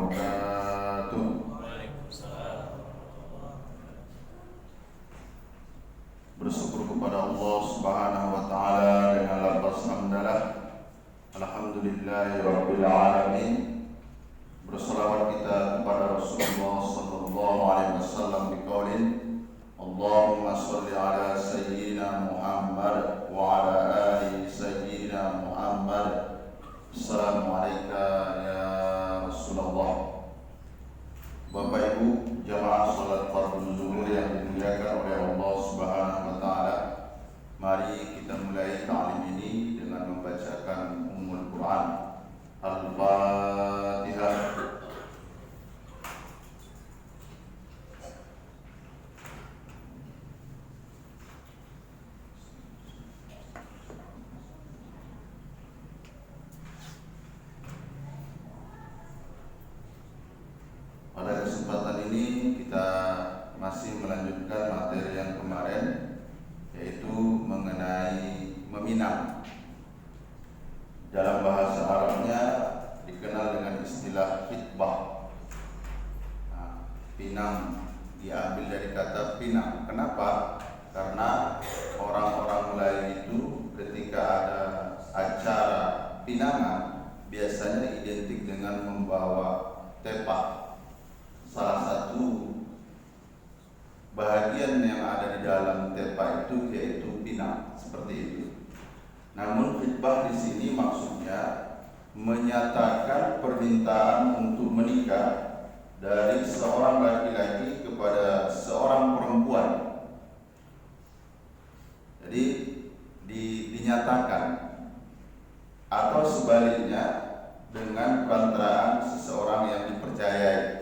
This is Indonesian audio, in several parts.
wabarakatuh. Bersyukur kepada Allah Subhanahu wa taala dengan lafaz hamdalah. Alhamdulillahirabbil alamin. Berselawat kita kepada Rasulullah sallallahu alaihi wasallam biqaulin Allahumma shalli ala sayyidina Muhammad wa ala ali sayyidina Muhammad. Assalamualaikum ya Rasulullah. Bapak Ibu jamaah salat fardhu zuhur yang dimuliakan oleh Allah Subhanahu wa taala, mari kita mulai ta'lim ini dengan membacakan Ummul Quran. Al-Fatihah. Pada kesempatan ini kita masih melanjutkan materi yang kemarin, yaitu mengenai meminang. Dalam bahasa Arabnya dikenal dengan istilah khitbah. Pinang diambil dari kata pinang. Kenapa? Karena orang-orang Melayu itu ketika ada acara pinangan biasanya identik dengan membawa tepak. Salah satu bahagian yang ada di dalam tepak itu yaitu pinang, seperti itu. Namun khitbah di sini maksudnya menyatakan permintaan untuk menikah dari seorang laki-laki kepada seorang perempuan. Jadi dinyatakan, atau sebaliknya dengan perantaraan seseorang yang dipercayai.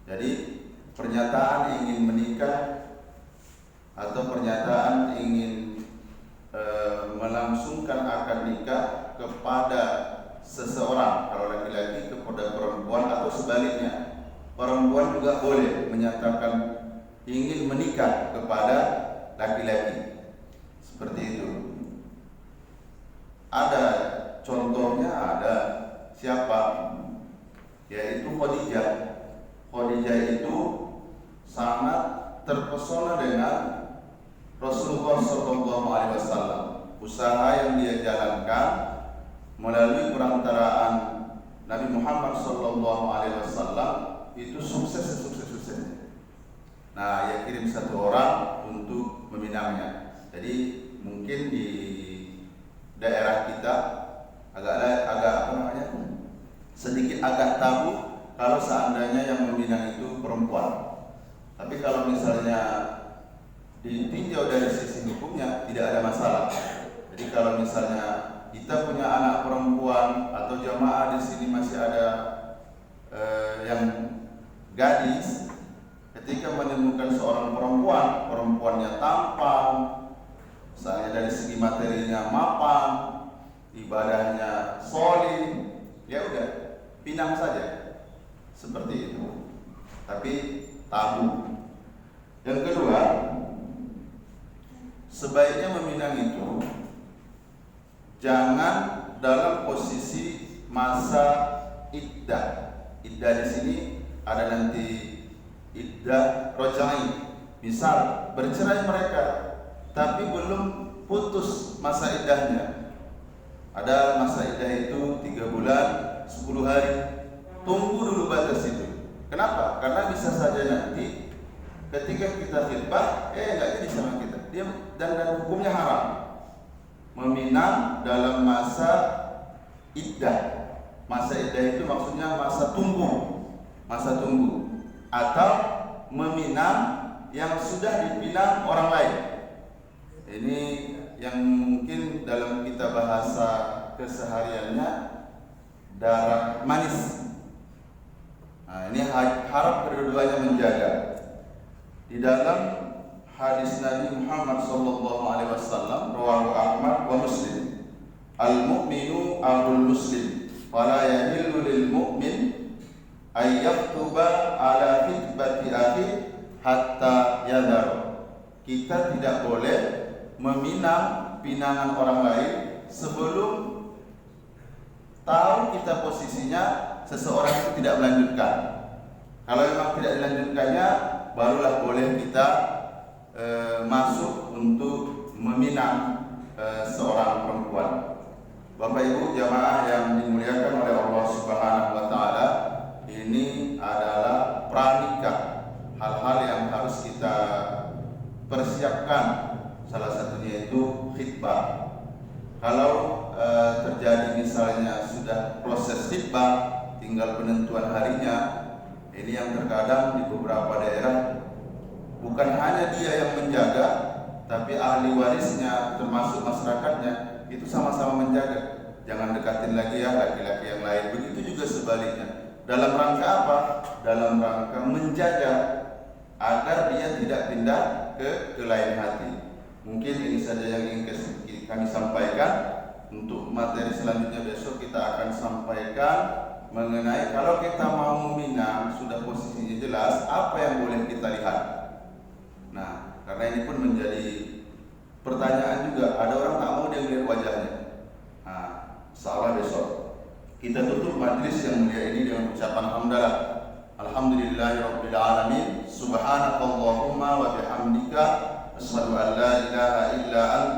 Jadi pernyataan ingin menikah atau pernyataan ingin melangsungkan akad nikah kepada seseorang, kalau laki-laki kepada perempuan, atau sebaliknya perempuan juga boleh menyatakan ingin menikah kepada laki-laki, seperti itu. Ada contohnya, ada siapa? Yaitu Khadijah. Khadijah itu sangat terpesona dengan Rasulullah SAW. Usaha yang dia jalankan melalui perantaraan Nabi Muhammad SAW itu sukses. Nah, ia kirim satu orang untuk meminangnya. Jadi mungkin di daerah kita sedikit agak tabu kalau seandainya yang meminang itu perempuan. Tapi kalau misalnya ditinjau dari sisi hukumnya tidak ada masalah. Jadi kalau misalnya kita punya anak perempuan atau jamaah di sini masih ada yang gadis, ketika menemukan seorang perempuannya tampan, misalnya dari segi materinya mapan, ibadahnya sholih, ya udah pinang saja, seperti itu. Tapi tabu. Yang kedua, sebaiknya meminang itu jangan dalam posisi masa iddah. Iddah di sini ada nanti iddah rojai. Misal bercerai mereka, tapi belum putus masa iddahnya. Ada masa iddah itu 3 bulan 10 hari. Tunggu dulu batas itu. Kenapa? Karena bisa saja nanti ketika kita khitbah, enggak jadi sama kita. Dia dan hukumnya haram. Meminang dalam masa iddah. Masa iddah itu maksudnya masa tunggu. Atau meminang yang sudah dipinang orang lain. Ini yang mungkin dalam kita bahasa kesehariannya darah manis. Nah, ini harap kedua-duanya menjaga. Di dalam hadis Nabi Muhammad SAW, rawahu Ahmad wa Muslim, al-mu'minu akhul muslim, fala yahillu lil mu'min ay yaktuba ala khitbati akhi hatta yadhar. Kita tidak boleh meminang pinangan orang lain sebelum tahu kita posisinya seseorang itu tidak melanjutkan. Kalau memang tidak dilanjutkannya, barulah boleh kita masuk untuk meminang seorang perempuan. Bapak Ibu jamaah yang dimuliakan oleh Allah Subhanahu wa taala, ini adalah pranikah, hal-hal yang harus kita persiapkan. Salah satunya itu khitbah. Kalau terjadi misalnya sudah proses khitbah, tinggal penentuan harinya, ini yang terkadang di beberapa daerah bukan hanya dia yang menjaga, tapi ahli warisnya termasuk masyarakatnya itu sama-sama menjaga. Jangan dekatin lagi ya laki-laki yang lain. Begitu juga sebaliknya. Dalam rangka apa? Dalam rangka menjaga agar dia tidak pindah ke lain hati. Mungkin ini saja yang ingin kami sampaikan. Untuk materi selanjutnya besok kita akan sampaikan mengenai kalau kita mau meminang sudah posisinya jelas, apa yang boleh kita lihat. Nah, karena ini pun menjadi pertanyaan juga. Ada orang tak mau dia melihat wajahnya. Nah, insyaallah besok kita tutup majlis yang mulia ini dengan ucapan hamdalah. Alhamdulillahirabbil alamin. Subhanakallahumma wa bihamdika asyhadu an la ilaha illa anta